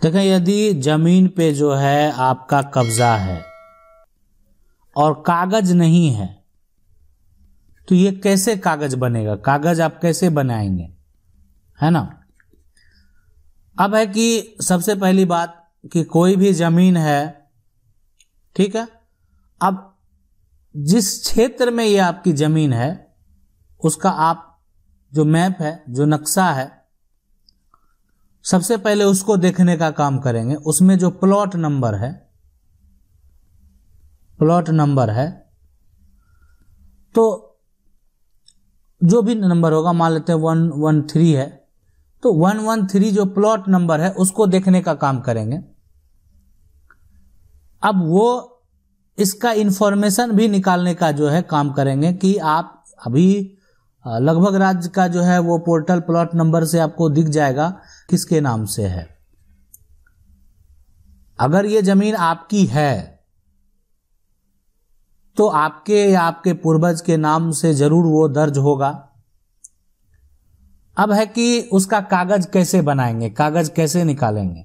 देखें, यदि जमीन पे जो है आपका कब्जा है और कागज नहीं है तो ये कैसे कागज बनेगा? कागज आप कैसे बनाएंगे, है ना। अब है कि सबसे पहली बात कि कोई भी जमीन है, ठीक है, अब जिस क्षेत्र में ये आपकी जमीन है उसका आप जो मैप है, जो नक्शा है, सबसे पहले उसको देखने का काम करेंगे। उसमें जो प्लॉट नंबर है, प्लॉट नंबर है, तो जो भी नंबर होगा, मान लेते हैं 113 है, तो 113 जो प्लॉट नंबर है उसको देखने का काम करेंगे। अब वो इसका इंफॉर्मेशन भी निकालने का जो है काम करेंगे कि आप अभी लगभग राज्य का जो है वो पोर्टल प्लॉट नंबर से आपको दिख जाएगा किसके नाम से है। अगर ये जमीन आपकी है तो आपके या आपके पूर्वज के नाम से जरूर वो दर्ज होगा। अब है कि उसका कागज कैसे बनाएंगे, कागज कैसे निकालेंगे।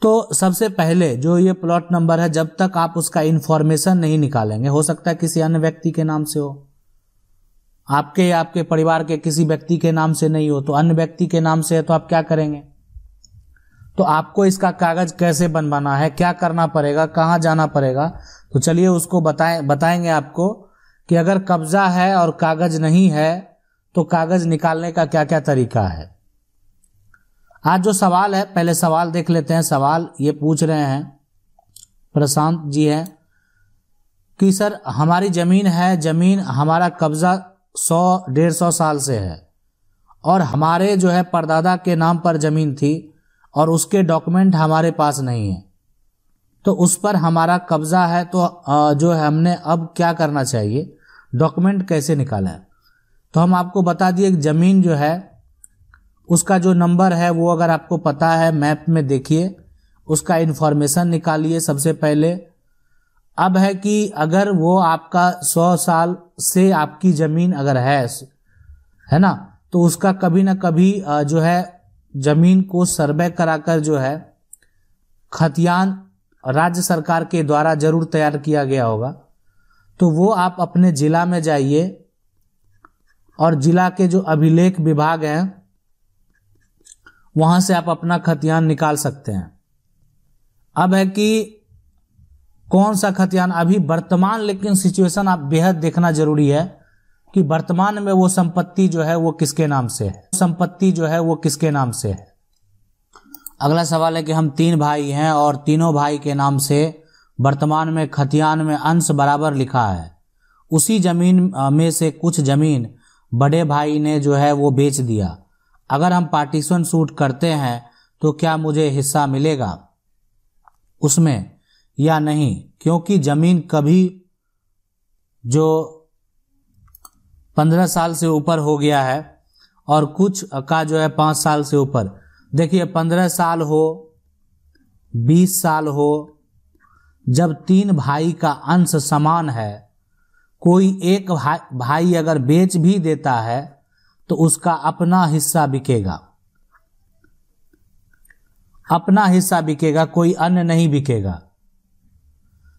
तो सबसे पहले जो ये प्लॉट नंबर है, जब तक आप उसका इंफॉर्मेशन नहीं निकालेंगे, हो सकता है किसी अन्य व्यक्ति के नाम से हो, आपके या आपके परिवार के किसी व्यक्ति के नाम से नहीं हो, तो अन्य व्यक्ति के नाम से है, तो आप क्या करेंगे? तो आपको इसका कागज कैसे बनवाना है, क्या करना पड़ेगा, कहाँ जाना पड़ेगा, तो चलिए उसको बताएंगे आपको कि अगर कब्जा है और कागज नहीं है तो कागज निकालने का क्या क्या तरीका है। आज जो सवाल है, पहले सवाल देख लेते हैं। सवाल ये पूछ रहे हैं, प्रशांत जी हैं कि सर हमारी जमीन है, जमीन हमारा कब्जा 100-150 साल से है और हमारे जो है परदादा के नाम पर जमीन थी और उसके डॉक्यूमेंट हमारे पास नहीं है, तो उस पर हमारा कब्जा है, तो जो है हमने अब क्या करना चाहिए, डॉक्यूमेंट कैसे निकाला है। तो हम आपको बता दिए कि जमीन जो है उसका जो नंबर है वो अगर आपको पता है, मैप में देखिए, उसका इंफॉर्मेशन निकालिए सबसे पहले। अब है कि अगर वो आपका 100 साल से आपकी जमीन अगर है ना, तो उसका कभी ना कभी जो है जमीन को सर्वे कराकर जो है खतियान राज्य सरकार के द्वारा जरूर तैयार किया गया होगा। तो वो आप अपने जिला में जाइए और जिला के जो अभिलेख विभाग हैं वहां से आप अपना खतियान निकाल सकते हैं। अब है कि कौन सा खतियान अभी वर्तमान, लेकिन सिचुएशन आप बेहद देखना जरूरी है कि वर्तमान में वो संपत्ति जो है वो किसके नाम से है, संपत्ति जो है वो किसके नाम से है। अगला सवाल है कि हम 3 भाई हैं और तीनों भाई के नाम से वर्तमान में खतियान में अंश बराबर लिखा है। उसी जमीन में से कुछ जमीन बड़े भाई ने जो है वो बेच दिया। अगर हम पार्टीशन शूट करते हैं तो क्या मुझे हिस्सा मिलेगा उसमें या नहीं, क्योंकि जमीन कभी जो 15 साल से ऊपर हो गया है और कुछ का जो है 5 साल से ऊपर। देखिए 15 साल हो, 20 साल हो, जब 3 भाई का अंश समान है, कोई एक भाई अगर बेच भी देता है तो उसका अपना हिस्सा बिकेगा, अपना हिस्सा बिकेगा, कोई अन्य नहीं बिकेगा।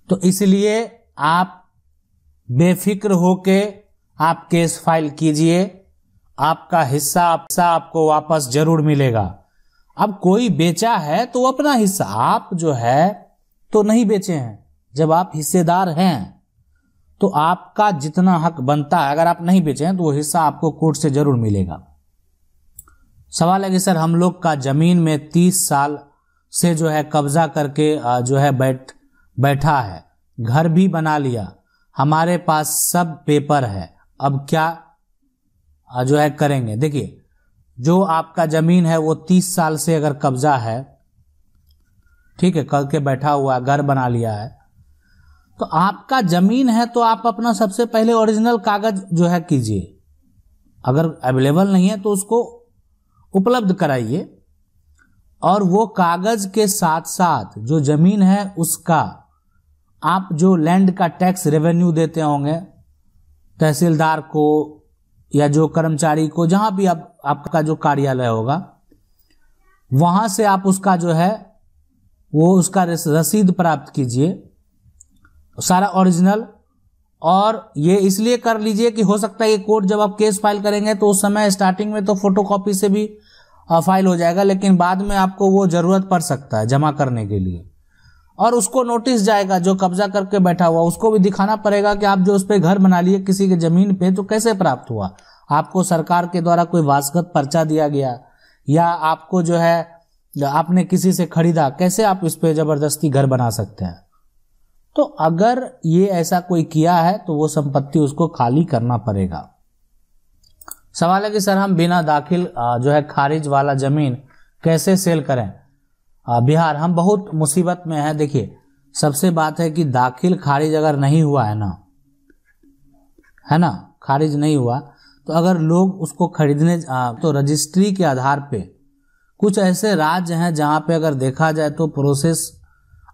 तो इसलिए आप बेफिक्र होके आप केस फाइल कीजिए, आपका हिस्सा आपको वापस जरूर मिलेगा। अब कोई बेचा है तो अपना हिस्सा, आप जो है तो नहीं बेचे हैं, जब आप हिस्सेदार हैं तो आपका जितना हक बनता है, अगर आप नहीं बेचे हैं तो वो हिस्सा आपको कोर्ट से जरूर मिलेगा। सवाल है कि सर हम लोग का जमीन में 30 साल से जो है कब्जा करके जो है बैठा है, घर भी बना लिया, हमारे पास सब पेपर है, अब क्या जो है करेंगे। देखिए जो आपका जमीन है वो 30 साल से अगर कब्जा है, ठीक है, करके बैठा हुआ, घर बना लिया है, तो आपका जमीन है तो आप अपना सबसे पहले ओरिजिनल कागज जो है कीजिए। अगर अवेलेबल नहीं है तो उसको उपलब्ध कराइए और वो कागज के साथ साथ जो जमीन है उसका आप जो लैंड का टैक्स रेवेन्यू देते होंगे तहसीलदार को या जो कर्मचारी को, जहां भी आपका जो कार्यालय होगा, वहां से आप उसका जो है वो उसका रसीद प्राप्त कीजिए, सारा ओरिजिनल। और ये इसलिए कर लीजिए कि हो सकता है ये कोर्ट जब आप केस फाइल करेंगे तो उस समय स्टार्टिंग में तो फोटोकॉपी से भी फाइल हो जाएगा, लेकिन बाद में आपको वो जरूरत पड़ सकता है जमा करने के लिए। और उसको नोटिस जाएगा, जो कब्जा करके बैठा हुआ उसको भी दिखाना पड़ेगा कि आप जो उस पर घर बना लिए किसी के जमीन पे, तो कैसे प्राप्त हुआ, आपको सरकार के द्वारा कोई वासगत पर्चा दिया गया या आपको जो है आपने किसी से खरीदा, कैसे आप इस पे जबरदस्ती घर बना सकते हैं। तो अगर ये ऐसा कोई किया है तो वो संपत्ति उसको खाली करना पड़ेगा। सवाल है कि सर हम बिना दाखिल जो है खारिज वाला जमीन कैसे सेल करें। बिहार हम बहुत मुसीबत में है। देखिए, सबसे बात है कि दाखिल खारिज अगर नहीं हुआ है ना, खारिज नहीं हुआ, तो अगर लोग उसको खरीदने तो रजिस्ट्री के आधार पे कुछ ऐसे राज्य हैं जहां पे अगर देखा जाए तो प्रोसेस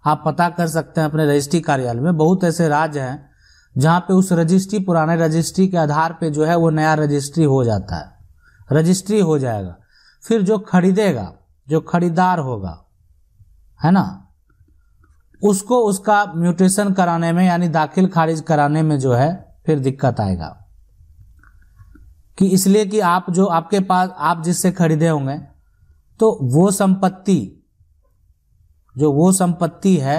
आप पता कर सकते हैं अपने रजिस्ट्री कार्यालय में। बहुत ऐसे राज्य हैं जहां पे उस रजिस्ट्री, पुराने रजिस्ट्री के आधार पे जो है वो नया रजिस्ट्री हो जाता है, रजिस्ट्री हो जाएगा। फिर जो खरीदेगा, जो खरीदार होगा, है ना, उसको उसका म्यूटेशन कराने में यानी दाखिल खारिज कराने में जो है फिर दिक्कत आएगा। कि इसलिए कि आप जो आपके पास आप जिससे खरीदे होंगे तो वो संपत्ति, जो वो संपत्ति है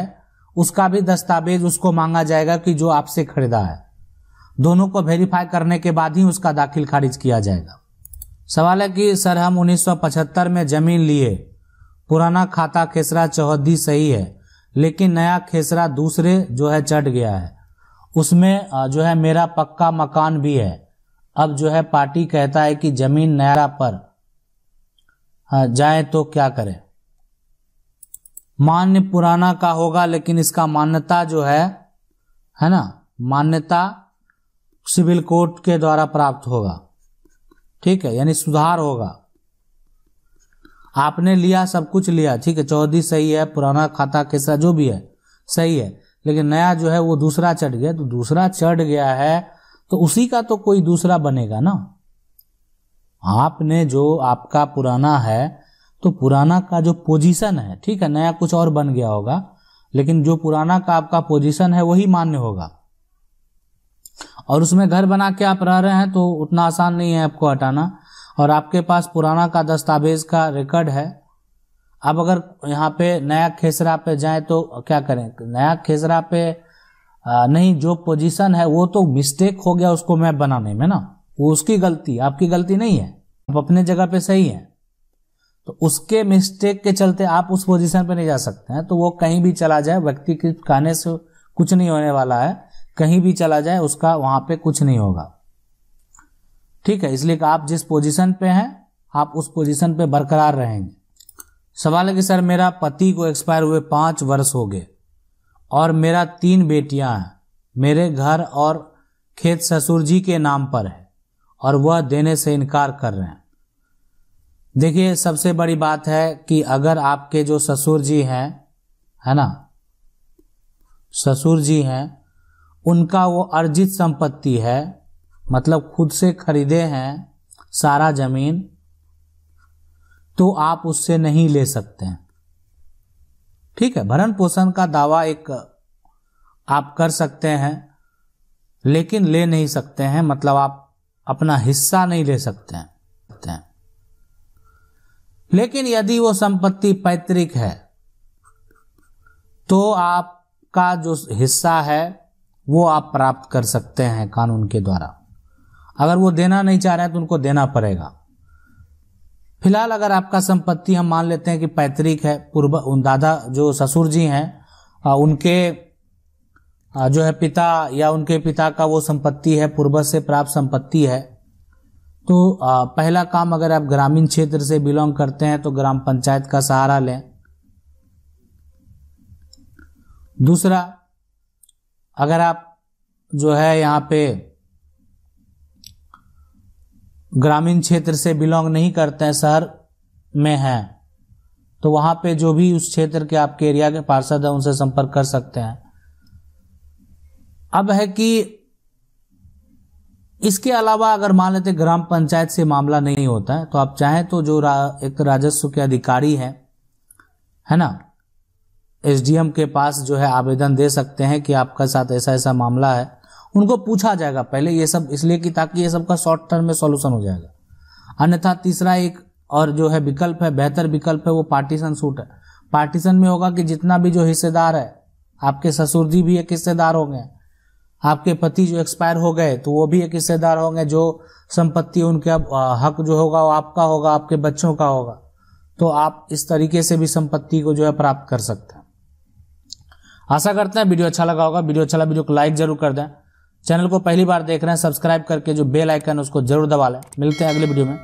उसका भी दस्तावेज उसको मांगा जाएगा कि जो आपसे खरीदा है। दोनों को वेरीफाई करने के बाद ही उसका दाखिल खारिज किया जाएगा। सवाल है कि सर हम 1975 में जमीन लिए, पुराना खाता खेसरा चौहद्दी सही है, लेकिन नया खेसरा दूसरे जो है चढ़ गया है, उसमें जो है मेरा पक्का मकान भी है। अब जो है पार्टी कहता है कि जमीन नया पर जाए तो क्या करें। मान्य पुराना का होगा, लेकिन इसका मान्यता जो है ना, मान्यता सिविल कोर्ट के द्वारा प्राप्त होगा। ठीक है, यानी सुधार होगा। आपने लिया, सब कुछ लिया, ठीक है, चौहद्दी सही है, पुराना खाता कैसा जो भी है सही है, लेकिन नया जो है वो दूसरा चढ़ गया। तो दूसरा चढ़ गया है तो उसी का तो कोई दूसरा बनेगा ना। आपने जो आपका पुराना है तो पुराना का जो पोजीशन है, ठीक है, नया कुछ और बन गया होगा, लेकिन जो पुराना का आपका पोजीशन है वही मान्य होगा। और उसमें घर बना के आप रह रहे हैं तो उतना आसान नहीं है आपको हटाना, और आपके पास पुराना का दस्तावेज का रिकॉर्ड है। अब अगर यहाँ पे नया खेसरा पे जाए तो क्या करें। नया खेसरा पे नहीं, जो पोजीशन है वो तो मिस्टेक हो गया उसको मैप बनाने में ना, वो उसकी गलती, आपकी गलती नहीं है, आप अपने जगह पे सही है। तो उसके मिस्टेक के चलते आप उस पोजीशन पे नहीं जा सकते हैं। तो वो कहीं भी चला जाए, व्यक्ति के कहने से कुछ नहीं होने वाला है, कहीं भी चला जाए उसका वहां पे कुछ नहीं होगा। ठीक है, इसलिए कि आप जिस पोजीशन पे हैं आप उस पोजीशन पे बरकरार रहेंगे। सवाल है कि सर मेरा पति को एक्सपायर हुए 5 वर्ष हो गए और मेरा 3 बेटियां हैं, मेरे घर और खेत ससुर जी के नाम पर है और वह देने से इनकार कर रहे हैं। देखिए, सबसे बड़ी बात है कि अगर आपके जो ससुर जी हैं, है ना, ससुर जी हैं, उनका वो अर्जित संपत्ति है, मतलब खुद से खरीदे हैं सारा जमीन, तो आप उससे नहीं ले सकते हैं। ठीक है, भरण पोषण का दावा एक आप कर सकते हैं, लेकिन ले नहीं सकते हैं, मतलब आप अपना हिस्सा नहीं ले सकते हैं। लेकिन यदि वो संपत्ति पैतृक है तो आपका जो हिस्सा है वो आप प्राप्त कर सकते हैं कानून के द्वारा। अगर वो देना नहीं चाह रहे हैं तो उनको देना पड़ेगा। फिलहाल अगर आपका संपत्ति हम मान लेते हैं कि पैतृक है, उन दादा जो ससुर जी हैं उनके जो है पिता या उनके पिता का वो संपत्ति है, पूर्वज से प्राप्त संपत्ति है, तो पहला काम, अगर आप ग्रामीण क्षेत्र से बिलोंग करते हैं तो ग्राम पंचायत का सहारा लें। दूसरा, अगर आप जो है यहाँ पे ग्रामीण क्षेत्र से बिलोंग नहीं करते हैं, शहर में हैं, तो वहां पे जो भी उस क्षेत्र के आपके एरिया के पार्षद है उनसे संपर्क कर सकते हैं। अब है कि इसके अलावा अगर मान लेते ग्राम पंचायत से मामला नहीं होता है तो आप चाहें तो जो एक राजस्व के अधिकारी है ना, एसडीएम के पास जो है आवेदन दे सकते हैं कि आपका साथ ऐसा ऐसा मामला है। उनको पूछा जाएगा पहले ये सब, इसलिए कि ताकि ये सब का शॉर्ट टर्म में सॉल्यूशन हो जाएगा। अन्यथा तीसरा एक और जो है विकल्प है, बेहतर विकल्प है, वो पार्टीशन सूट है। पार्टीशन में होगा कि जितना भी जो हिस्सेदार है, आपके ससुर जी भी एक हिस्सेदार होंगे, आपके पति जो एक्सपायर हो गए तो वो भी एक हिस्सेदार होंगे, जो संपत्ति उनके अब हक जो होगा वो आपका होगा, आपके बच्चों का होगा। तो आप इस तरीके से भी संपत्ति को जो है प्राप्त कर सकते हैं। आशा करते हैं वीडियो अच्छा लगा होगा। वीडियो अच्छा लगा वीडियो को लाइक जरूर कर दें। चैनल को पहली बार देख रहे हैं सब्सक्राइब करके जो बेल आइकन है उसको जरूर दबा लें। मिलते हैं अगले वीडियो में।